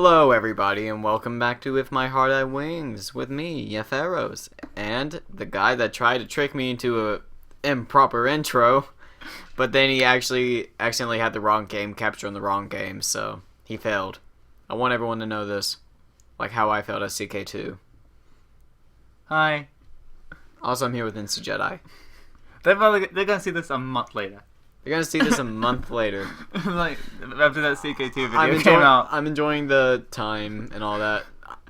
Hello everybody and welcome back to If My Heart Had Wings with me, Yephyrros, and the guy that tried to trick me into a improper intro, but then he actually accidentally had the wrong game capture on the wrong game, so he failed. I want everyone to know this, like how I failed at CK2. Hi. Also, I'm here with Ncjedi. They're gonna see this a month later. You're gonna see this a month later. Like, after that CK2 video came out. I'm enjoying the time and all that.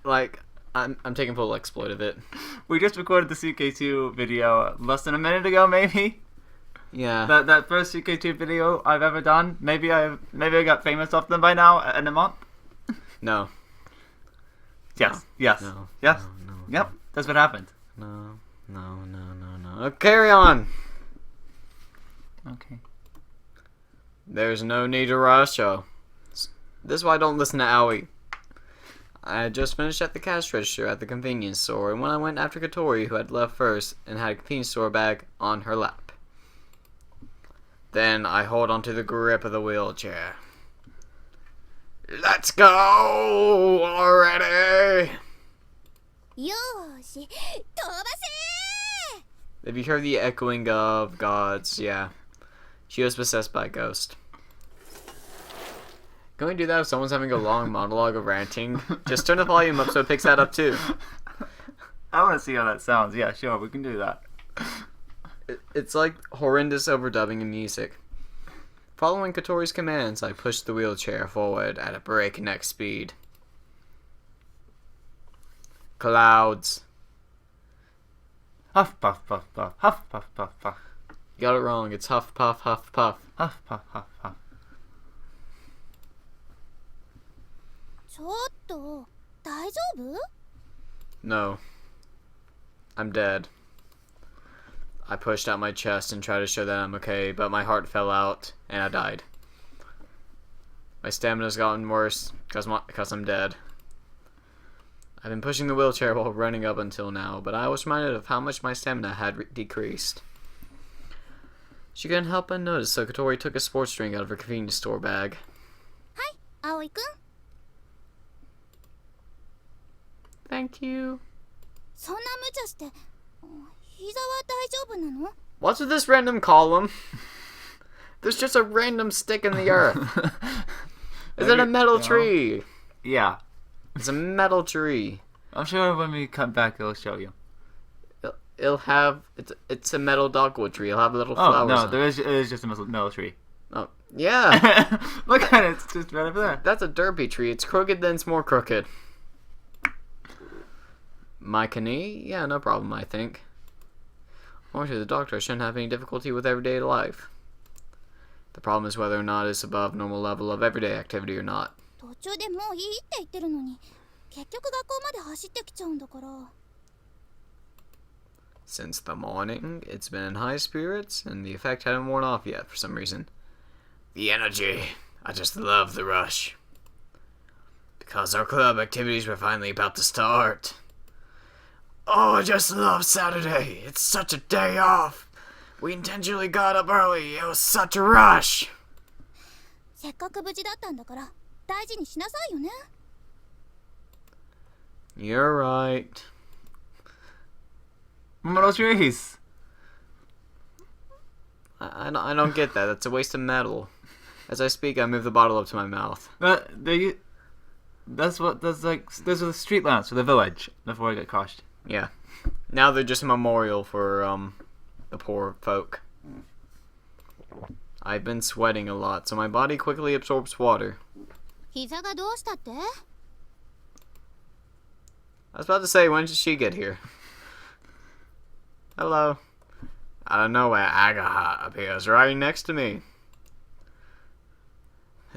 Like, I'm taking full exploit of it. We just recorded the CK2 video less than a minute ago, maybe. Yeah. That first CK2 video I've ever done. Maybe I got famous off them by now in a month. No. Yes. No. Yes. No. Yes. No. Yep. That's what happened. No. Carry on. Okay. There's no need to rush, This is why I don't listen to Owie. I had just finished at the cash register at the convenience store, and when I went after Katori, who had left first and had a convenience store bag on her lap. Then I hold onto the grip of the wheelchair. Let's go already! Yoshi, tobase! If you hear the echoing of gods, yeah. She was possessed by a ghost. Can we do that if someone's having a long monologue of ranting? Just turn the volume up so it picks that up too. I want to see how that sounds. Yeah, sure, we can do that. It's like horrendous overdubbing in music. Following Katori's commands, I pushed the wheelchair forward at a breakneck speed. Clouds. Huff, puff, puff, puff. Huff, puff, puff, puff. You got it wrong. It's huff, puff, huff, puff. Huff, puff, huff, puff. ちょっと、大丈夫? No. I'm dead. I pushed out my chest and tried to show that I'm okay, but my heart fell out, and I died. My stamina's gotten worse, because I'm dead. I've been pushing the wheelchair while running up until now, but I was reminded of how much my stamina had decreased. She couldn't help but notice, so Katori took a sports drink out of her convenience store bag. Hi, Aoi-kun. Thank you. そんな無茶して、膝は大丈夫なの? What's with this random column? There's just a random stick in the earth. Is it a metal tree? Yeah. It's a metal tree. I'm sure when we come back, it'll show you. It'll have it's a metal dogwood tree. It'll have little Oh flowers. no, on it is just a metal tree. Oh yeah. Look at it, it's just right over there. That's a derpy tree. It's crooked, then it's more crooked. My knee? Yeah, no problem. I think. Honestly, the doctor shouldn't have any difficulty with everyday life. The problem is whether or not it's above normal level of everyday activity or not. 途中でもういいって言ってるのに、結局学校まで走ってきちゃうんだから。Since the morning, it's been in high spirits, and the effect hadn't worn off yet for some reason. The energy. I just love the rush. Because our club activities were finally about to start. Oh, I just love Saturday. It's such a day off. We intentionally got up early. It was such a rush. せっかく無事だったんだから、大事にしなさいよね。You're right. Metal trees. I don't get that. That's a waste of metal. As I speak, I move the bottle up to my mouth. Those are the street lamps for the village before I get crushed. Yeah. Now they're just a memorial for the poor folk. I've been sweating a lot, so my body quickly absorbs water. 膝がどうしたって? I was about to say, when did she get here? Hello. I don't know where Agaha appears right next to me.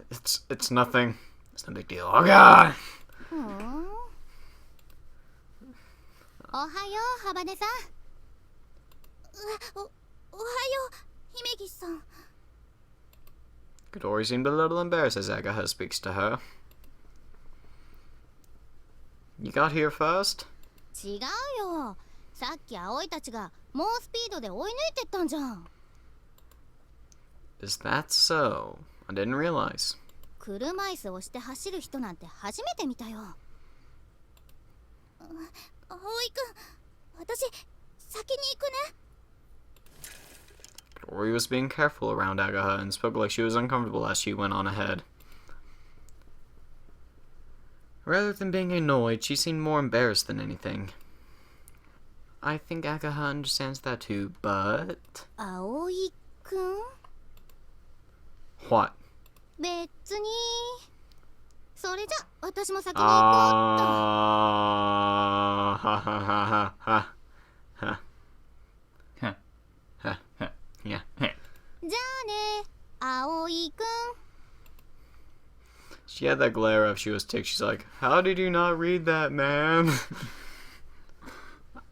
It's nothing. It's no big deal. Oh god! おはよう、ハバネさん。おはよう、姫岸さん。 Katori seemed a little embarrassed as Agaha speaks to her. You got here first? 違うよ。さっき葵たちが猛スピードで追い抜いてったんじゃん。Is that so? I didn't realize. 車椅子をして走る人なんて初めて見たよ。葵くん、私先に行くね。Ori was being careful around Agaha and spoke like she was uncomfortable as she went on ahead. Rather than being annoyed, she seemed more embarrassed than anything. I think Agaha understands that too, but... 葵くん？ What? 別に。それじゃ私も先に行こうっと。Ha ha ha ha ha. Huh. Ha. Yeah. じゃあね、葵くん。 She had that glare of she was ticked. She's like, how did you not read that, man?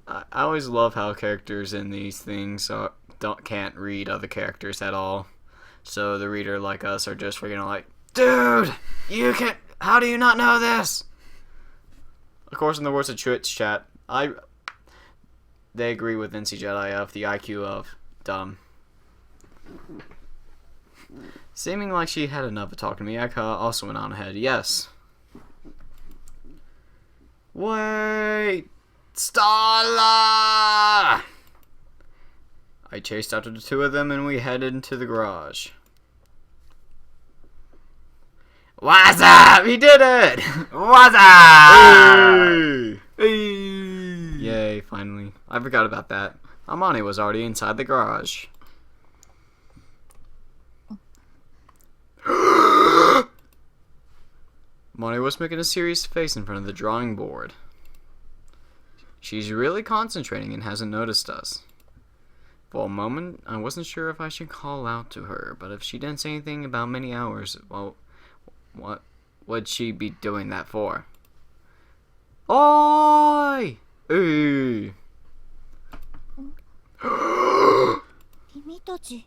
I always love how characters in these things can't read other characters at all. So the reader like us are just freaking like, dude, you can't. How do you not know this? Of course, in the words of Twitch chat, they agree with Ncjedi of the IQ of dumb. Seeming like she had enough of talking to me, Aka also went on ahead. Yes. Wait! Starla! I chased after the two of them and we headed into the garage. What's up? He did it! What's up? Hey! Yay, finally. I forgot about that. Amani was already inside the garage. Amani was making a serious face in front of the drawing board. She's really concentrating and hasn't noticed us. For a moment, I wasn't sure if I should call out to her, but if she didn't say anything about many hours, well, what would she be doing that for? Oi! Hey! 君たち。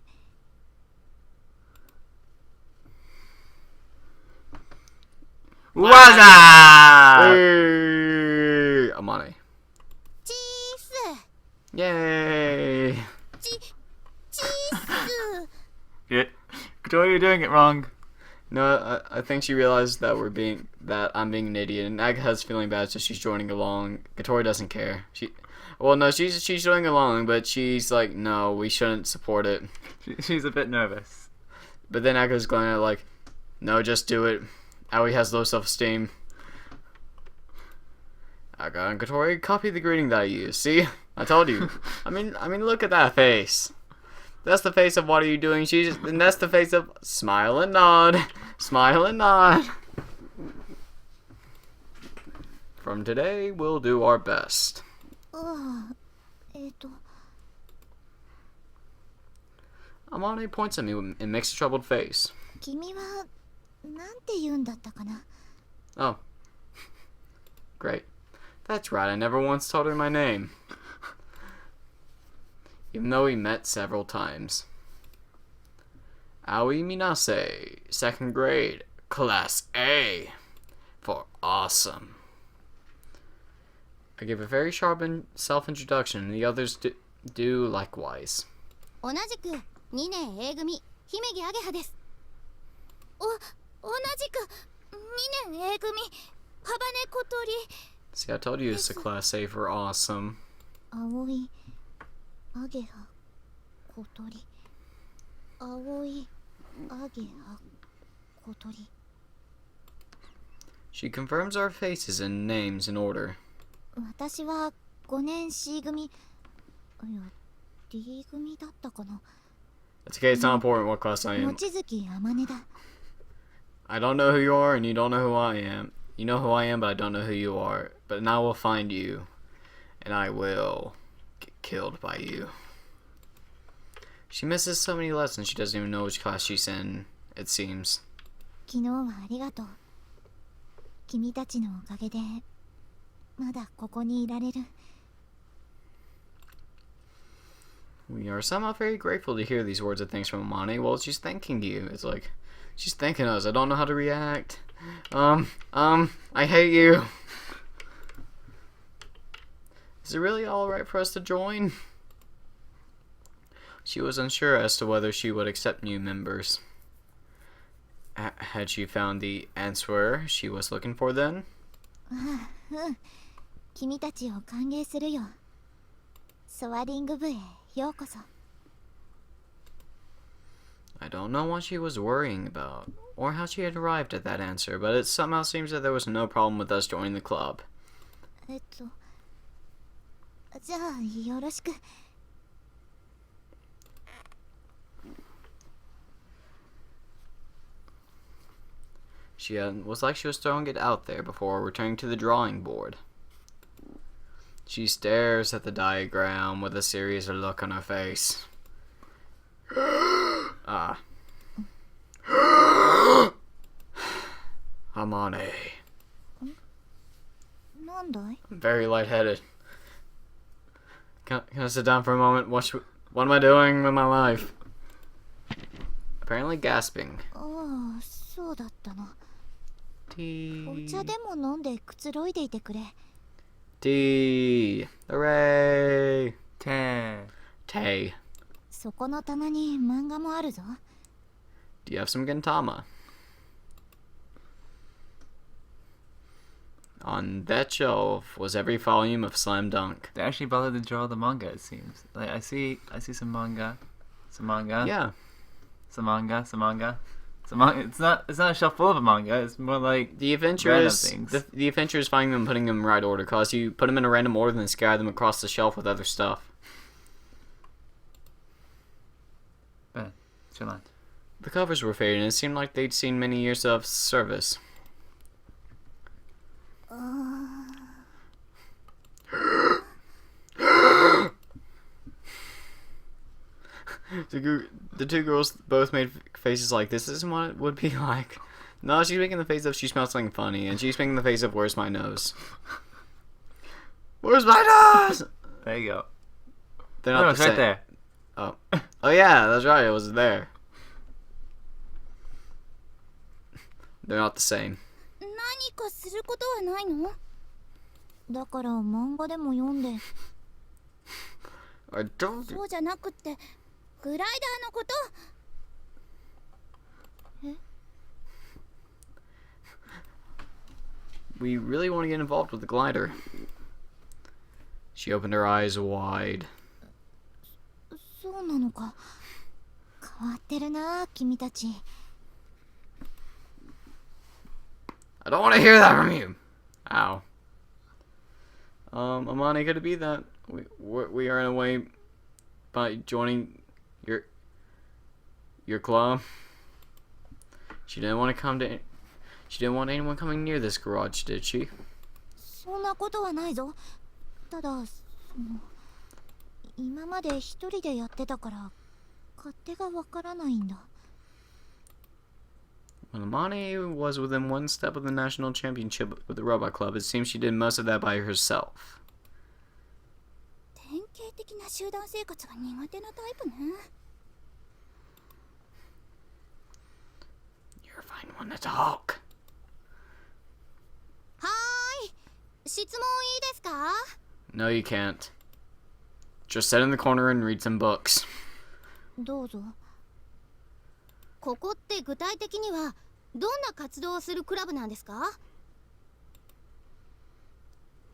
What's up? Hey! Amani. チース。 Yay! チース。 Good. Joy, you're doing it wrong. No, I think she realized that I'm being an idiot, and Agaha's feeling bad, so she's joining along. Katori doesn't care. She's joining along, but she's like, no, we shouldn't support it. She's a bit nervous. But then Agaha's going at like, no, just do it. Aoi has low self-esteem. Aga and Katori copy the greeting that I use. See, I told you. I mean, look at that face. That's the face of what are you doing? And that's the face of smile and nod, smile and nod. From today, we'll do our best. Amane points at me and makes a troubled face. 君はなんて言うんだったかな。 Oh. Great. That's right, I never once told her my name. Even though we met several times. Aoi Minase, 2nd grade, Class A, for awesome. I give a very sharp self-introduction, and the others do likewise. 同じく2年 A 組姫木あげはです。同じく2年 A 組幅根小鳥。 See, I told you it's a Class A for awesome. 葵あげは小鳥。葵あげは小鳥。 She confirms our faces and names in order. 私は5年 C 組。いや D 組だったかな。 It's okay, it's not important what class I am. 望月あまねだ。 I don't know who you are, and you don't know who I am. You know who I am, but I don't know who you are. But now we'll find you, and I will get killed by you. She misses so many lessons she doesn't even know which class she's in, it seems. 昨日はありがとう。君たちのおかげでまだここにいられる。 We are somehow very grateful to hear these words of thanks from Amane. Well, she's thanking you. It's like, she's thanking us. I don't know how to react. I hate you. Is it really alright for us to join? She was unsure as to whether she would accept new members. Had she found the answer she was looking for then? うん、君たちを歓迎するよ。ソワリング部へようこそ。I don't know what she was worrying about, or how she had arrived at that answer, but it somehow seems that there was no problem with us joining the club. じゃあよろしく。She was like she was throwing it out there before returning to the drawing board. She stares at the diagram with a serious look on her face. Amane. なんだい？ I'm very lightheaded. Can I sit down for a moment? What am I doing with my life? Apparently gasping. ああ、そうだったの。お Tea. 茶でも飲んでくつろいでいてくれ。 Tea. Hooray. Te. Tay. そこの棚に漫画もあるぞ。 Do you have some Gintama? On that shelf was every volume of Slam Dunk. They actually bothered to draw the manga, it seems. Like I see some manga. Some manga. Yeah. Some manga. Some manga. Some manga. It's not a shelf full of a manga, it's more like The adventure random is things. the adventure is finding them and putting them in right order, cause you put them in a random order and then scatter them across the shelf with other stuff. Chill on. The covers were faded and it seemed like they'd seen many years of service. The two girls both made faces like, this isn't what it would be like. No, she's making the face of she smells something funny, and she's making the face of where's my nose? Where's my nose? There you go. They're No, not it's the right same. there. Oh yeah, that's right, it was there. They're not the same. 何かすることはないの？だから漫画でも読んで。 I don't. そうじゃなくってグライダーのこと。 We really want to get involved with the glider. She opened her eyes wide. そうなのか。変わってるな君たち。 I don't want to hear that from you. Ow. Amani, could it be that we are in a way by joining your club? She didn't want anyone coming near this garage, did she? そんなことはないぞ。ただ今まで一人でやってたから勝手がわからないんだ。 When Amani was within one step of the national championship with the Robot Club, it seems she did most of that by herself. 典型的な集団生活が苦手なタイプね。 You're a fine one to talk. はーい。質問いいですか？ No, you can't. Just sit in the corner and read some books. どうぞ。ここって具体的にはどんな活動をするクラブなんですか？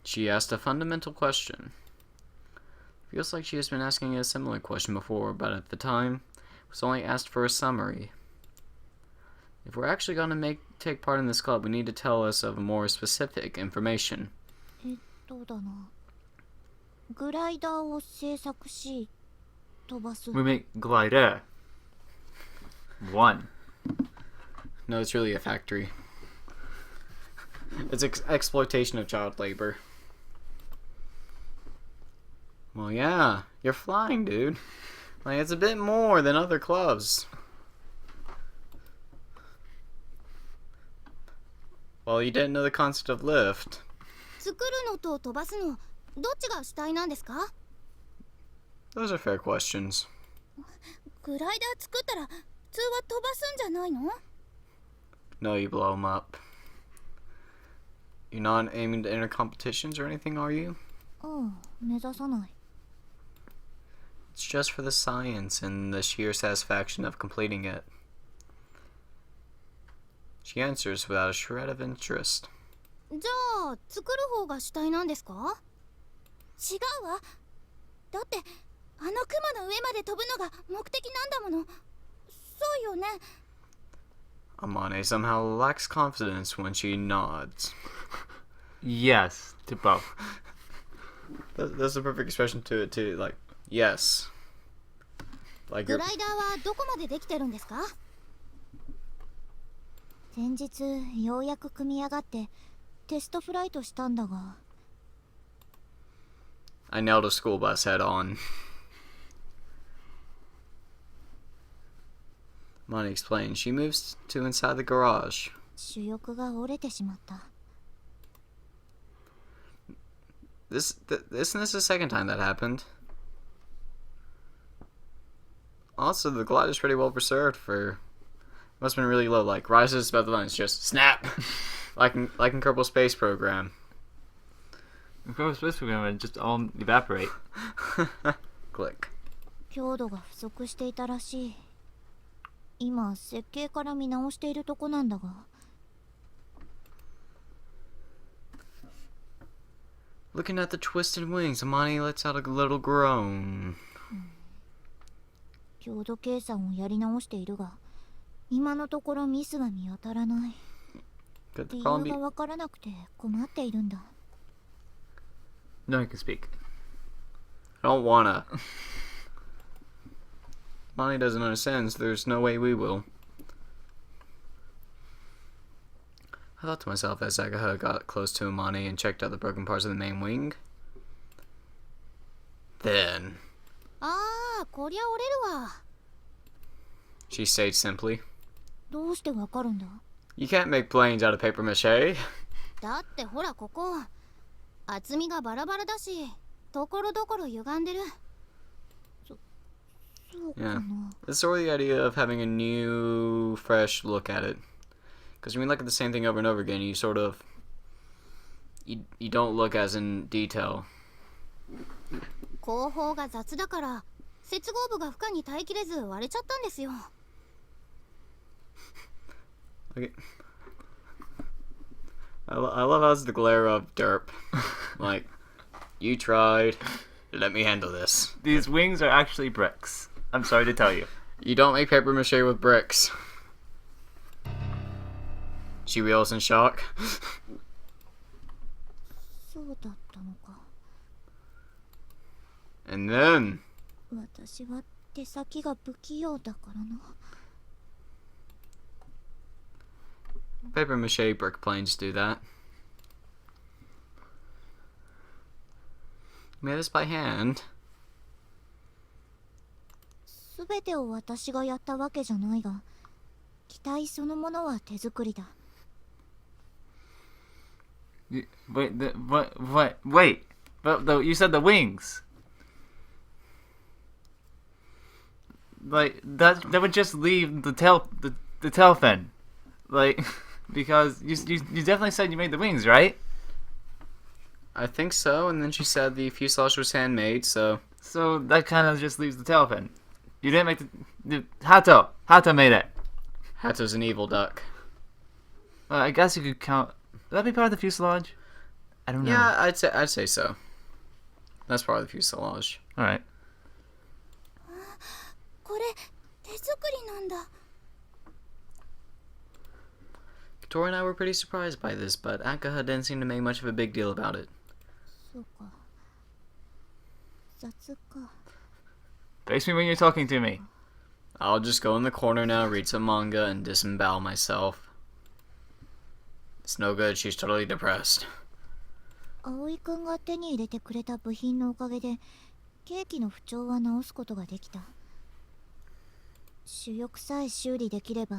She asked a fundamental question. Feels like she has been asking a similar question before, but at the time, it was only asked for a summary. If we're actually going to take part in this club, we need to tell us of more specific information. だな。グライダーを製作し、飛ばす。 We make glider. One. No, it's really a factory. It's exploitation of child labor. Well, yeah, you're flying, dude. Like, it's a bit more than other clubs. Well, you didn't know the concept of lift. 作るのと飛ばすの、どっちが主体なんですか？ Those are fair questions. グライダー作ったら普通は飛ばすんじゃないの？ No, you blow them up. You're not aiming to enter competitions or anything, are you? 目指さない。 It's just for the science and the sheer satisfaction of completing it. She answers without a shred of interest. じゃあ作る方が主体なんですか？違うわ。だってあの雲の上まで飛ぶのが目的なんだもの。そうよね。Amane somehow lacks confidence when she nods. Yes, to both. That's the perfect expression to it too. Like, yes. Like グライダーはどこまでできてるんですか？先日ようやく組み上がってテストフライトしたんだが。I nailed a school bus head on. Monty explains. She moves to inside the garage. 主翼が折れてしまった。Isn't this the second time that happened? Also, the glider's pretty well preserved for... Must have been really low, like, rises above the lines, just snap! like in Kerbal Space Program. In Kerbal Space Program, it just all evaporate. Click. 強度が不足していたらしい。今、設計から見直しているとこなんだが。Looking at the twisted wings, Amani lets out a little groan. 強度計算をやり直しているが、今のところミスが見当たらない。理由がわからなくて困っているんだ。No one can speak. I don't wanna. Monty doesn't understand, so there's no way we will. I thought to myself as Zagaha got close to Amani and checked out the broken parts of the main wing. Then... ああ、こりゃ折れるわ。She states simply. どうしてわかるんだ？ You can't make planes out of paper mache. だってほらここ、厚みがバラバラだし、ところどころ歪んでる。そうかな。Yeah. It's sort of the idea of having a new, fresh look at it. Because when you look at the same thing over and over again, you sort of... You don't look as in detail. 後方が雑だから、接合部が負荷に耐えきれず割れちゃったんですよ。Okay. I love how it's the glare of derp. Like, you tried, let me handle this. These wings are actually bricks. I'm sorry to tell you. You don't make paper mache with bricks. She wheels in shock. そうだったのか。And then... 私は手先が不器用だからな。Paper mache brick planes do that. Made this by hand. すべてを私がやったわけじゃないが、機体そのものは手作りだ。Wait, wait. But you said the wings. Like that would just leave the tail fin. Like because you definitely said you made the wings, right? I think so, and then she said the fuselage was handmade, so... So that kind of just leaves the tail fin. You didn't make the Hato made it. Hato's an evil duck. I guess you could count. Would that be part of the fuselage? I don't know. Yeah, I'd say so. That's part of the fuselage. All right. これ手作りなんだ。Tori and I were pretty surprised by this, but Akaha didn't seem to make much of a big deal about it. そうか。雑か。Face me when you're talking to me. I'll just go in the corner now, read some manga, and disembowel myself. It's no good, she's totally depressed. 葵くんが手に入れてくれた部品のおかげで、ケーキの不調は直すことができた。主翼さえ修理できれば、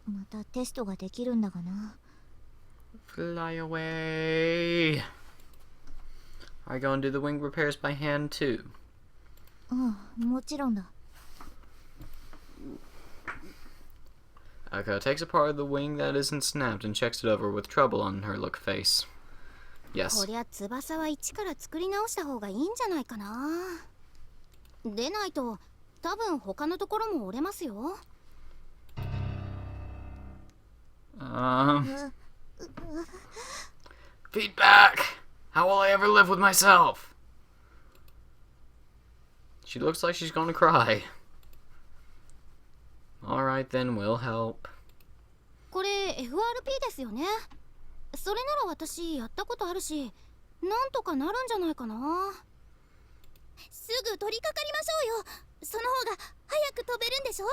またテストができるんだがな。Fly away! Are you going to do the wing repairs by hand too? ああ、もちろんだ。Aka takes apart the wing that isn't snapped and checks it over with trouble on her look face. Yes. こりゃ翼は一から作り直した方がいいんじゃないかな。でないと多分他のところも折れますよ。Feedback! How will I ever live with myself? She looks like she's gonna cry. Alright then, we'll help. これ FRP ですよね。それなら私やったことあるし、なんとかなるんじゃないかな。すぐ取り掛かりましょうよ。その方が早く飛べるんでしょ。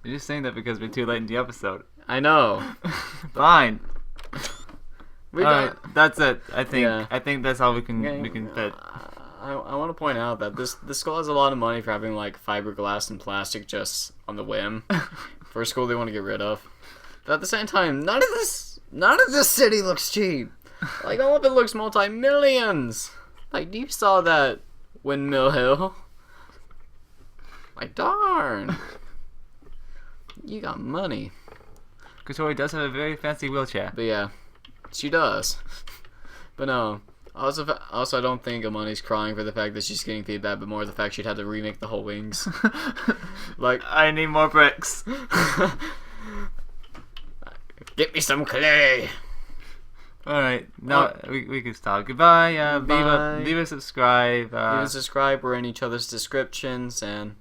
You're just saying that because we're too late in the episode. I know. Fine. We Alright, got... that's it. I think Yeah. I think that's all we can fit. I want to point out that this school has a lot of money for having like fiberglass and plastic just on the whim for a school they want to get rid of. But at the same time, none of this city looks cheap. Like all of it looks multi-millions. Like you saw that Windmill Hill. Like darn, you got money. Kotori does have a very fancy wheelchair. But yeah, she does. But no. Also, I don't think Amani's crying for the fact that she's getting feedback, but more the fact she'd have to remake the whole wings. Like, I need more bricks. get me some clay. Alright, now we can stop. Goodbye. Bye. Leave a subscribe. Leave a subscribe. We're in each other's descriptions, and